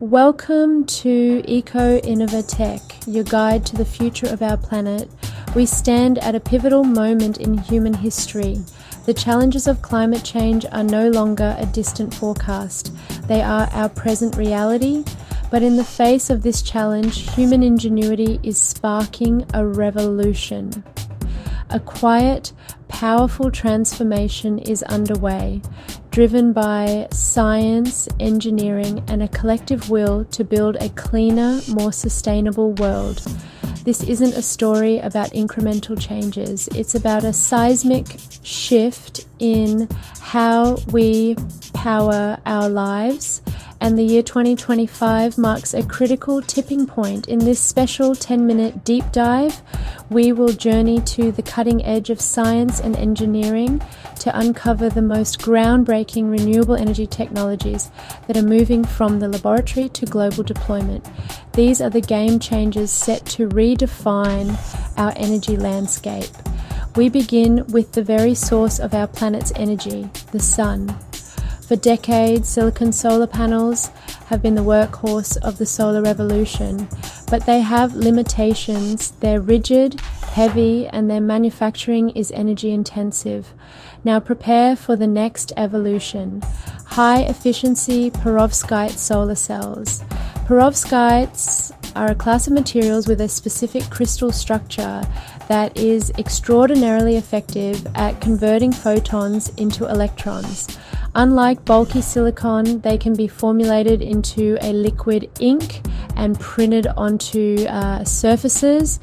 Welcome to Eco Innovatech, your guide to the future of our planet. We stand at a pivotal moment in human history. The challenges of climate change are no longer a distant forecast. They are our present reality. But in the face of this challenge, human ingenuity is sparking a revolution. A quiet, powerful transformation is underway, driven by science, engineering, and a collective will to build a cleaner, more sustainable world. This isn't a story about incremental changes. It's about a seismic shift in how we power our lives. And the year 2025 marks a critical tipping point. In this special 10-minute deep dive, we will journey to the cutting edge of science and engineering to uncover the most groundbreaking renewable energy technologies that are moving from the laboratory to global deployment. These are the game changers set to redefine our energy landscape. We begin with the very source of our planet's energy, the sun. For decades, silicon solar panels have been the workhorse of the solar revolution, but they have limitations. They're rigid, heavy, and their manufacturing is energy intensive. Now prepare for the next evolution. High efficiency perovskite solar cells. Perovskites are a class of materials with a specific crystal structure that is extraordinarily effective at converting photons into electrons. Unlike bulky silicon, they can be formulated into a liquid ink and printed onto surfaces,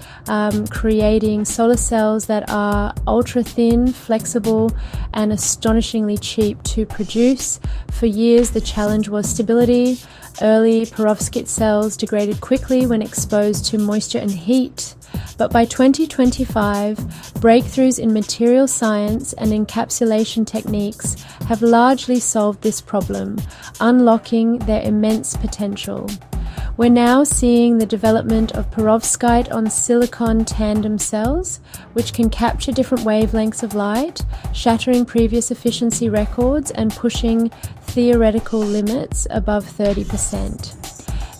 creating solar cells that are ultra thin, flexible, and astonishingly cheap to produce. For years, the challenge was stability. Early perovskite cells degraded quickly when exposed to moisture and heat. But by 2025, breakthroughs in material science and encapsulation techniques have largely solved this problem, unlocking their immense potential. We're now seeing the development of perovskite on silicon tandem cells, which can capture different wavelengths of light, shattering previous efficiency records and pushing theoretical limits above 30%.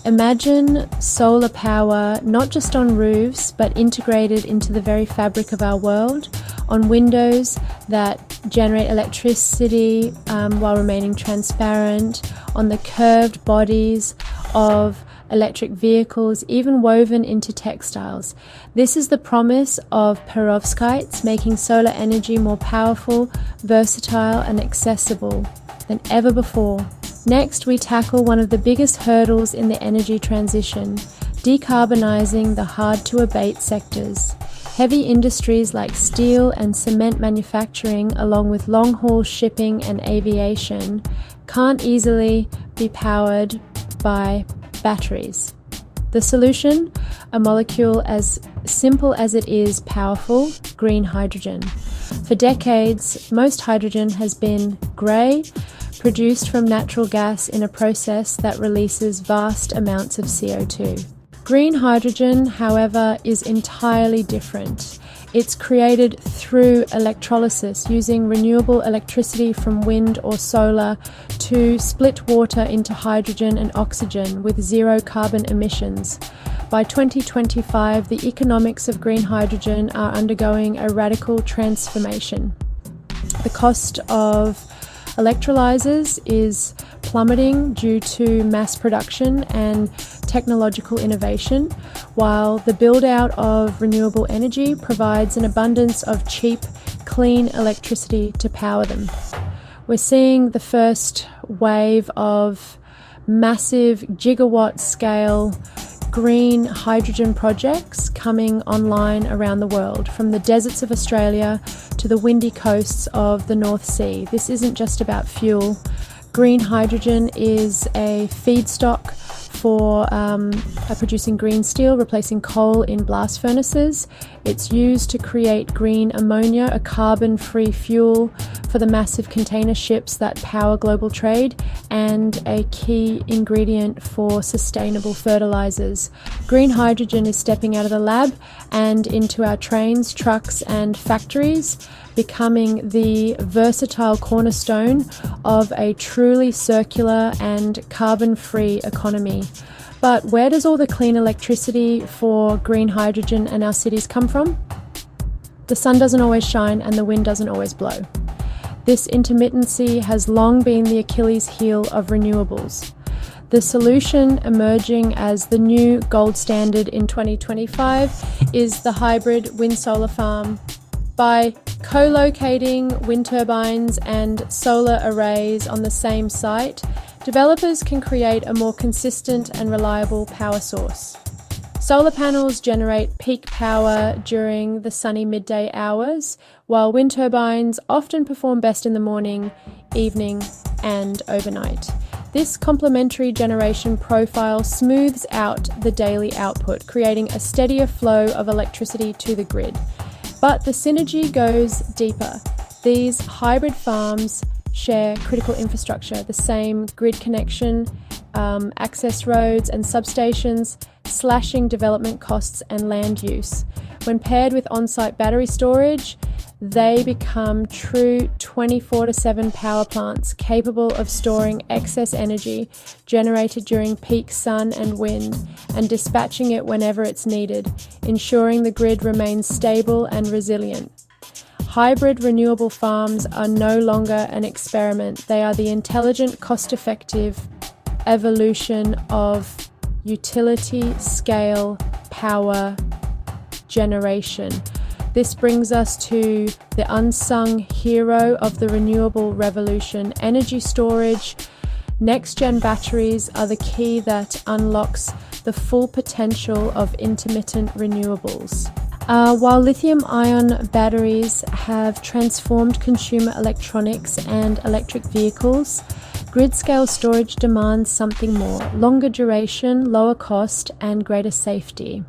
Imagine solar power not just on roofs, but integrated into the very fabric of our world, on windows that generate electricity while remaining transparent, on the curved bodies of electric vehicles, even woven into textiles. This is the promise of perovskites, making solar energy more powerful, versatile, and accessible than ever before. Next, we tackle one of the biggest hurdles in the energy transition, decarbonizing the hard-to-abate sectors. Heavy industries like steel and cement manufacturing, along with long-haul shipping and aviation, can't easily be powered by batteries. The solution? A molecule as simple as it is powerful, green hydrogen. For decades, most hydrogen has been grey, produced from natural gas in a process that releases vast amounts of CO2. Green hydrogen, however, is entirely different. It's created through electrolysis, using renewable electricity from wind or solar to split water into hydrogen and oxygen with zero carbon emissions. By 2025, the economics of green hydrogen are undergoing a radical transformation. The cost of electrolyzers is plummeting due to mass production and technological innovation, while the build-out of renewable energy provides an abundance of cheap, clean electricity to power them. We're seeing the first wave of massive gigawatt-scale green hydrogen projects coming online around the world, from the deserts of Australia to the windy coasts of the North Sea. This isn't just about fuel. Green hydrogen is a feedstock for producing green steel, replacing coal in blast furnaces. It's used to create green ammonia, a carbon-free fuel for the massive container ships that power global trade, and a key ingredient for sustainable fertilizers. Green hydrogen is stepping out of the lab and into our trains, trucks, and factories, becoming the versatile cornerstone of a truly circular and carbon-free economy. But where does all the clean electricity for green hydrogen in our cities come from? The sun doesn't always shine and the wind doesn't always blow. This intermittency has long been the Achilles heel of renewables. The solution emerging as the new gold standard in 2025 is the hybrid wind-solar farm. By co-locating wind turbines and solar arrays on the same site, developers can create a more consistent and reliable power source. Solar panels generate peak power during the sunny midday hours, while wind turbines often perform best in the morning, evening, and overnight. This complementary generation profile smooths out the daily output, creating a steadier flow of electricity to the grid. But the synergy goes deeper. These hybrid farms share critical infrastructure, the same grid connection, access roads and substations, slashing development costs and land use. When paired with on-site battery storage, they become true 24/7 power plants capable of storing excess energy generated during peak sun and wind and dispatching it whenever it's needed, ensuring the grid remains stable and resilient. Hybrid renewable farms are no longer an experiment. They are the intelligent, cost-effective evolution of utility scale power generation. This brings us to the unsung hero of the renewable revolution, energy storage. Next-gen batteries are the key that unlocks the full potential of intermittent renewables. While lithium-ion batteries have transformed consumer electronics and electric vehicles, grid-scale storage demands something more: longer duration, lower cost, and greater safety.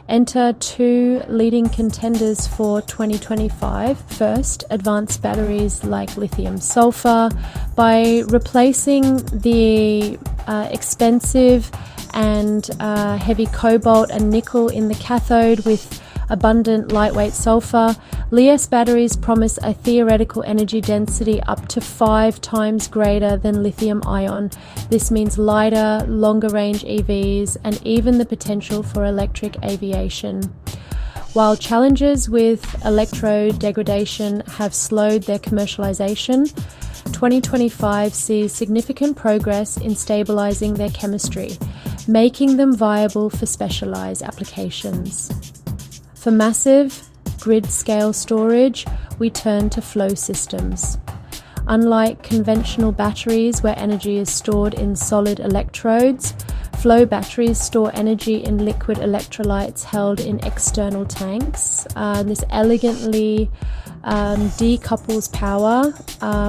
Enter two leading contenders for 2025. First, advanced batteries like lithium sulfur. By replacing the expensive and heavy cobalt and nickel in the cathode with abundant lightweight sulfur, LiES batteries promise a theoretical energy density up to 5 times greater than lithium ion. This means lighter, longer range EVs and even the potential for electric aviation. While challenges with electrode degradation have slowed their commercialization, 2025 sees significant progress in stabilizing their chemistry, making them viable for specialized applications. For massive grid-scale storage, we turn to flow systems. Unlike conventional batteries where energy is stored in solid electrodes, flow batteries store energy in liquid electrolytes held in external tanks. This elegantly decouples power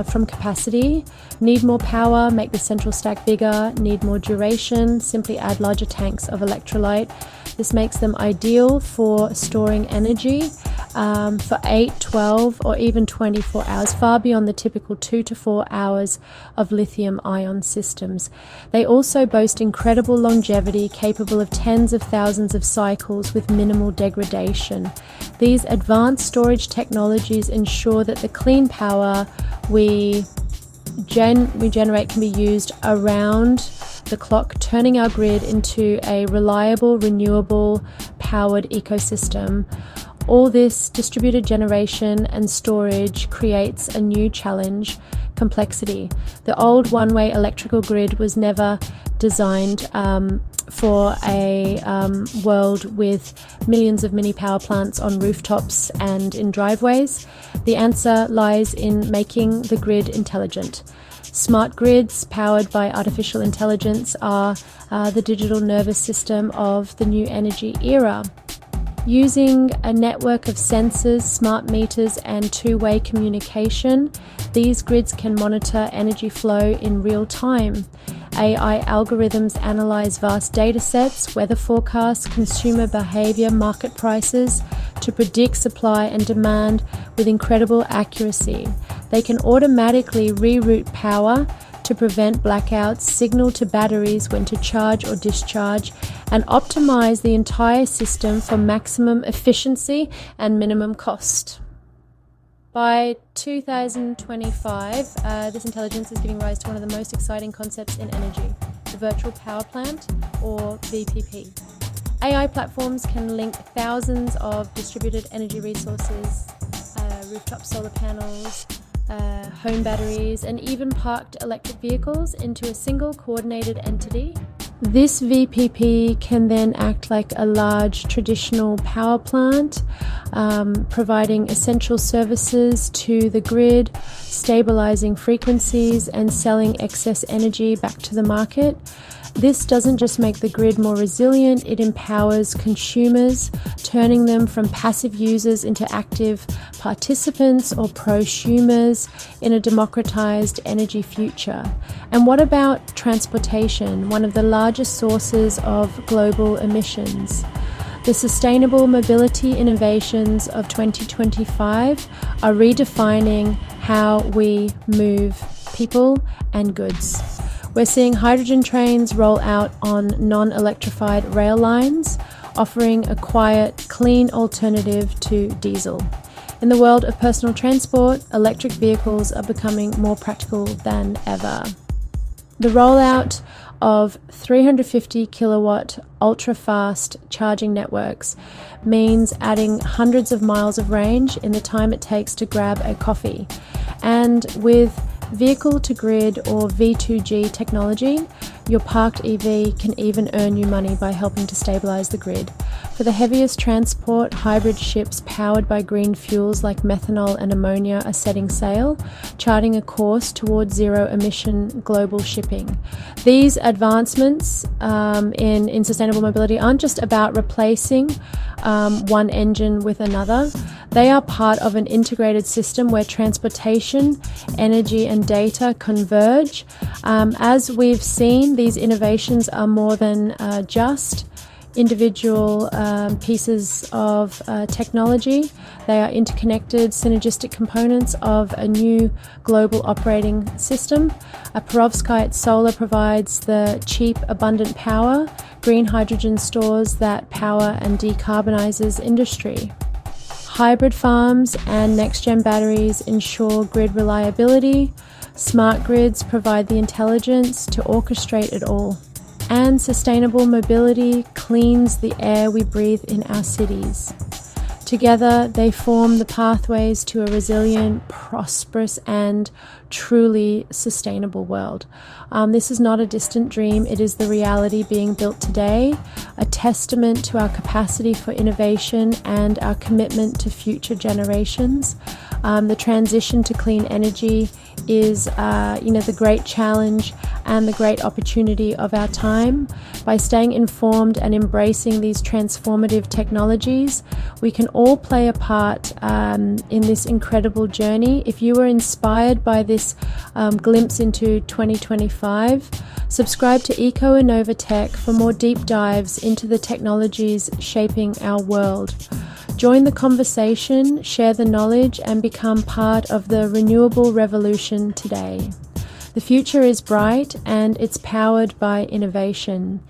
from capacity. Need more power, make the central stack bigger. Need more duration, simply add larger tanks of electrolyte. This makes them ideal for storing energy for 8, 12, or even 24 hours, far beyond the typical 2 to 4 hours of lithium-ion systems. They also boast incredible longevity, capable of tens of thousands of cycles with minimal degradation. These advanced storage technologies ensure that the clean power we generate can be used around the clock, turning our grid into a reliable, renewable, powered ecosystem. All this distributed generation and storage creates a new challenge: complexity. The old one-way electrical grid was never designed for a world with millions of mini power plants on rooftops and in driveways. The answer lies in making the grid intelligent. Smart grids powered by artificial intelligence are the digital nervous system of the new energy era. Using a network of sensors, smart meters, and two-way communication, these grids can monitor energy flow in real time. AI algorithms analyze vast data sets, weather forecasts, consumer behavior, market prices to predict supply and demand with incredible accuracy. They can automatically reroute power to prevent blackouts, signal to batteries when to charge or discharge, and optimize the entire system for maximum efficiency and minimum cost. By 2025, this intelligence is giving rise to one of the most exciting concepts in energy, the virtual power plant, or VPP. AI platforms can link thousands of distributed energy resources, rooftop solar panels, home batteries, and even parked electric vehicles into a single coordinated entity. This VPP can then act like a large traditional power plant, providing essential services to the grid, stabilizing frequencies, and selling excess energy back to the market. This doesn't just make the grid more resilient, it empowers consumers, turning them from passive users into active participants or prosumers in a democratized energy future. And what about transportation, one of the largest sources of global emissions? The sustainable mobility innovations of 2025 are redefining how we move people and goods. We're seeing hydrogen trains roll out on non-electrified rail lines, offering a quiet, clean alternative to diesel. In the world of personal transport, electric vehicles are becoming more practical than ever. The rollout of 350 kilowatt ultra-fast charging networks means adding hundreds of miles of range in the time it takes to grab a coffee. And with vehicle-to-grid or V2G technology, your parked EV can even earn you money by helping to stabilize the grid. For the heaviest transport, hybrid ships powered by green fuels like methanol and ammonia are setting sail, charting a course towards zero-emission global shipping. These advancements in sustainable mobility aren't just about replacing one engine with another. They are part of an integrated system where transportation, energy, and data converge. As we've seen, these innovations are more than just individual pieces of technology. They are interconnected, synergistic components of a new global operating system. Perovskite Solar provides the cheap, abundant power. Green hydrogen stores that power and decarbonizes industry. Hybrid farms and next-gen batteries ensure grid reliability. Smart grids provide the intelligence to orchestrate it all. And sustainable mobility cleans the air we breathe in our cities. Together, they form the pathways to a resilient, prosperous, and truly sustainable world. This is not a distant dream, it is the reality being built today, a testament to our capacity for innovation and our commitment to future generations. The transition to clean energy is the great challenge and the great opportunity of our time. By staying informed and embracing these transformative technologies, we can all play a part in this incredible journey. If you were inspired by this glimpse into 2025, subscribe to Eco Innova Tech for more deep dives into the technologies shaping our world. Join the conversation, share the knowledge, and become part of the renewable revolution today. The future is bright and it's powered by innovation.